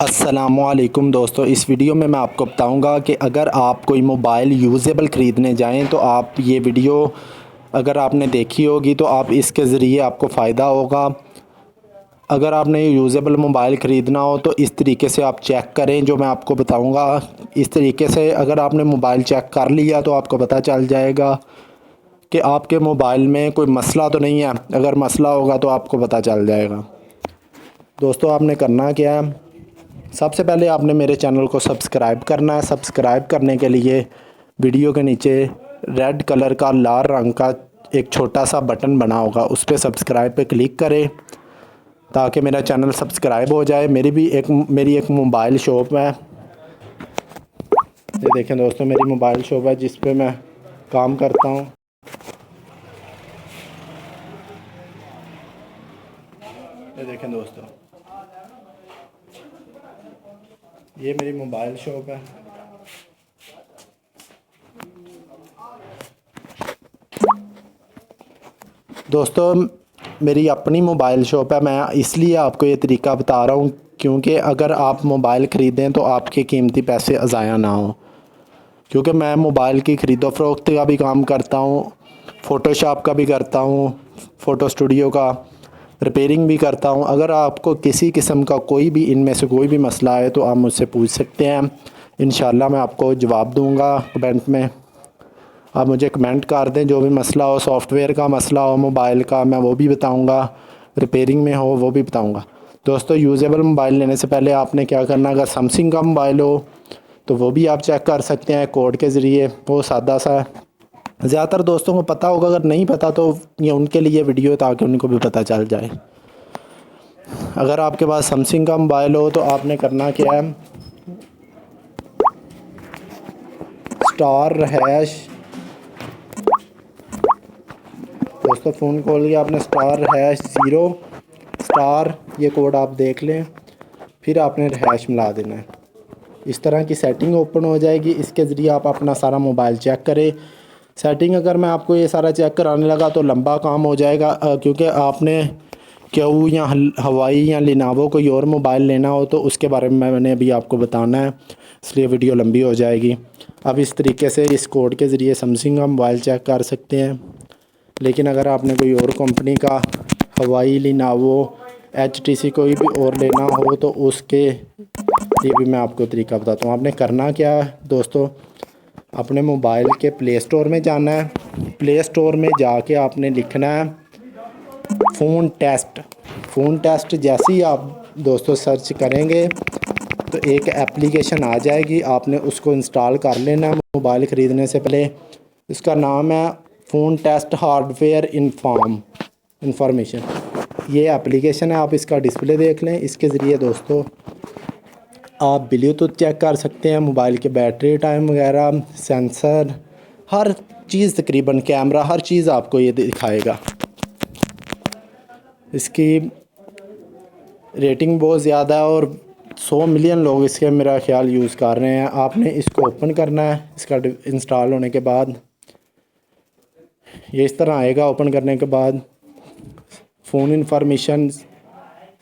अस्सलामुअलैकुम दोस्तों, इस वीडियो में मैं आपको बताऊंगा कि अगर आप कोई मोबाइल यूज़ेबल ख़रीदने जाएं तो आप ये वीडियो अगर आपने देखी होगी तो आप इसके ज़रिए आपको फ़ायदा होगा। अगर आपने यूज़ेबल मोबाइल ख़रीदना हो तो इस तरीके से आप चेक करें, जो मैं आपको बताऊंगा इस तरीके से अगर आपने मोबाइल चेक कर लिया तो आपको पता चल जाएगा कि आपके मोबाइल में कोई मसला तो नहीं है। अगर मसला होगा तो आपको पता चल जाएगा। दोस्तों, आपने करना क्या है, सबसे पहले आपने मेरे चैनल को सब्सक्राइब करना है। सब्सक्राइब करने के लिए वीडियो के नीचे रेड कलर का लाल रंग का एक छोटा सा बटन बना होगा, उस पर सब्सक्राइब पे क्लिक करें ताकि मेरा चैनल सब्सक्राइब हो जाए। मेरी एक मोबाइल शॉप है, ये देखें दोस्तों, मेरी मोबाइल शॉप है जिस पे मैं काम करता हूँ। ये देखें दोस्तों, ये मेरी मोबाइल शॉप है। दोस्तों, मेरी अपनी मोबाइल शॉप है, मैं इसलिए आपको ये तरीका बता रहा हूँ क्योंकि अगर आप मोबाइल ख़रीदें तो आपके कीमती पैसे ज़ाया ना हो। क्योंकि मैं मोबाइल की ख़रीदो फ़रोख्त का भी काम करता हूँ, फ़ोटोशॉप का भी करता हूँ, फ़ोटो स्टूडियो का रिपेयरिंग भी करता हूँ। अगर आपको किसी किस्म का कोई भी इनमें से कोई भी मसला है तो आप मुझसे पूछ सकते हैं, इंशाल्लाह मैं आपको जवाब दूँगा कमेंट में। आप मुझे कमेंट कर दें, जो भी मसला हो, सॉफ्टवेयर का मसला हो मोबाइल का, मैं वो भी बताऊंगा, रिपेयरिंग में हो वो भी बताऊंगा। दोस्तों, यूज़ेबल मोबाइल लेने से पहले आपने क्या करना, अगर सैमसंग का मोबाइल हो तो वो भी आप चेक कर सकते हैं कोड के ज़रिए, वो सादा सा है। ज़्यादातर दोस्तों को पता होगा, अगर नहीं पता तो ये उनके लिए वीडियो ताकि उनको भी पता चल जाए। अगर आपके पास सैमसंग का मोबाइल हो तो आपने करना क्या है, स्टार हैश, दोस्तों फ़ोन खोल के आपने स्टार हैश 0 स्टार ये कोड आप देख लें, फिर आपने हैश मिला देना है। इस तरह की सेटिंग ओपन हो जाएगी, इसके ज़रिए आप अपना सारा मोबाइल चेक करें। सेटिंग अगर मैं आपको ये सारा चेक कराने लगा तो लंबा काम हो जाएगा, क्योंकि आपने क्यू या हवाई या लिनावो कोई और मोबाइल लेना हो तो उसके बारे में मैंने अभी आपको बताना है, इसलिए वीडियो लंबी हो जाएगी। अब इस तरीके से इस कोड के ज़रिए सैमसंग का मोबाइल चेक कर सकते हैं। लेकिन अगर आपने कोई और कंपनी का हवाई, लिनावो, HTC कोई भी और लेना हो तो उसके लिए भी मैं आपको तरीका बताता हूँ। आपने करना क्या है दोस्तों, अपने मोबाइल के प्ले स्टोर में जाना है। प्ले स्टोर में जाके आपने लिखना है फ़ोन टेस्ट। फ़ोन टेस्ट जैसे ही आप दोस्तों सर्च करेंगे तो एक एप्लीकेशन आ जाएगी, आपने उसको इंस्टॉल कर लेना है मोबाइल ख़रीदने से पहले। इसका नाम है फ़ोन टेस्ट हार्डवेयर इंफॉर्मेशन। ये एप्लीकेशन है, आप इसका डिस्प्ले देख लें। इसके ज़रिए दोस्तों आप ब्लूटूथ चेक कर सकते हैं, मोबाइल के बैटरी टाइम वगैरह, सेंसर, हर चीज़ तकरीबन, कैमरा, हर चीज़ आपको ये दिखाएगा। इसकी रेटिंग बहुत ज़्यादा है और 100 मिलियन लोग इसके मेरा ख्याल यूज़ कर रहे हैं। आपने इसको ओपन करना है, इसका इंस्टॉल होने के बाद ये इस तरह आएगा। ओपन करने के बाद फ़ोन इंफॉर्मेशन,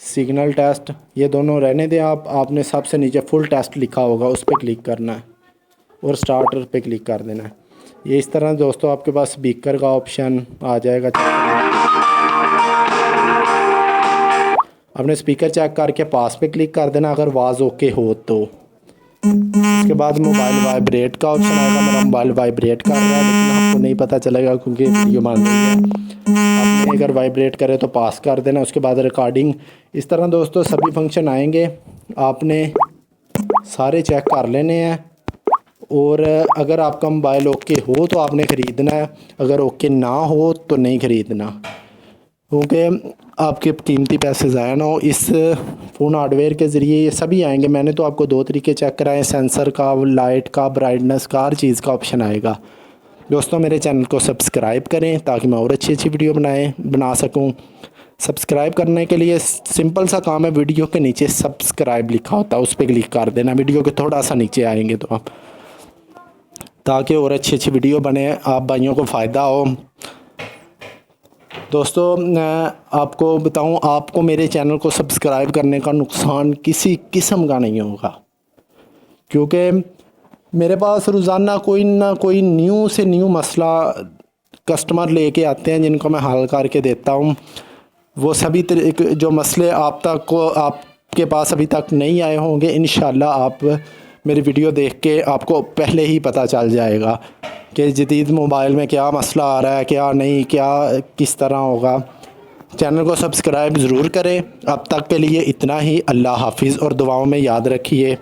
सिग्नल टेस्ट, ये दोनों रहने दें आपने सबसे नीचे फुल टेस्ट लिखा होगा उस पर क्लिक करना है और स्टार्टर पे क्लिक कर देना है। ये इस तरह दोस्तों आपके पास स्पीकर का ऑप्शन आ जाएगा। आपने स्पीकर चेक करके पास पे क्लिक कर देना अगर आवाज़ ओके हो तो। उसके बाद मोबाइल वाइब्रेट का ऑप्शन आएगा। मेरा मोबाइल वाइब्रेट कर रहा है लेकिन आपको नहीं पता चलेगा क्योंकि वीडियो बन रही है। आपने अगर वाइब्रेट करे तो पास कर देना। उसके बाद रिकॉर्डिंग, इस तरह दोस्तों सभी फंक्शन आएंगे, आपने सारे चेक कर लेने हैं। और अगर आपका मोबाइल ओके हो तो आपने ख़रीदना है, अगर ओके ना हो तो नहीं ख़रीदना, क्योंकि आपके कीमती पैसे ज़ाया ना हो। इस फ़ोन हार्डवेयर के ज़रिए ये सभी आएंगे। मैंने तो आपको दो तरीके चेक कराए, सेंसर का, लाइट का, ब्राइटनेस का, हर चीज़ का ऑप्शन आएगा। दोस्तों, मेरे चैनल को सब्सक्राइब करें ताकि मैं और अच्छी अच्छी वीडियो बना सकूं। सब्सक्राइब करने के लिए सिंपल सा काम है, वीडियो के नीचे सब्सक्राइब लिखा होता है उस पर क्लिक कर देना। वीडियो के थोड़ा सा नीचे आएंगे तो आप, ताकि और अच्छी अच्छी वीडियो बने, आप भाइयों को फ़ायदा हो। दोस्तों मैं आपको बताऊं, आपको मेरे चैनल को सब्सक्राइब करने का नुकसान किसी किस्म का नहीं होगा, क्योंकि मेरे पास रोज़ाना कोई ना कोई न्यू से न्यू मसला कस्टमर लेके आते हैं जिनको मैं हल करके देता हूं। वो सभी जो मसले आप तक को आपके पास अभी तक नहीं आए होंगे, इंशाल्लाह आप मेरी वीडियो देख के आपको पहले ही पता चल जाएगा कि जदीद मोबाइल में क्या मसला आ रहा है, क्या नहीं, क्या किस तरह होगा। चैनल को सब्सक्राइब ज़रूर करें। अब तक के लिए इतना ही। अल्लाह हाफिज़ और दुआओं में याद रखिए।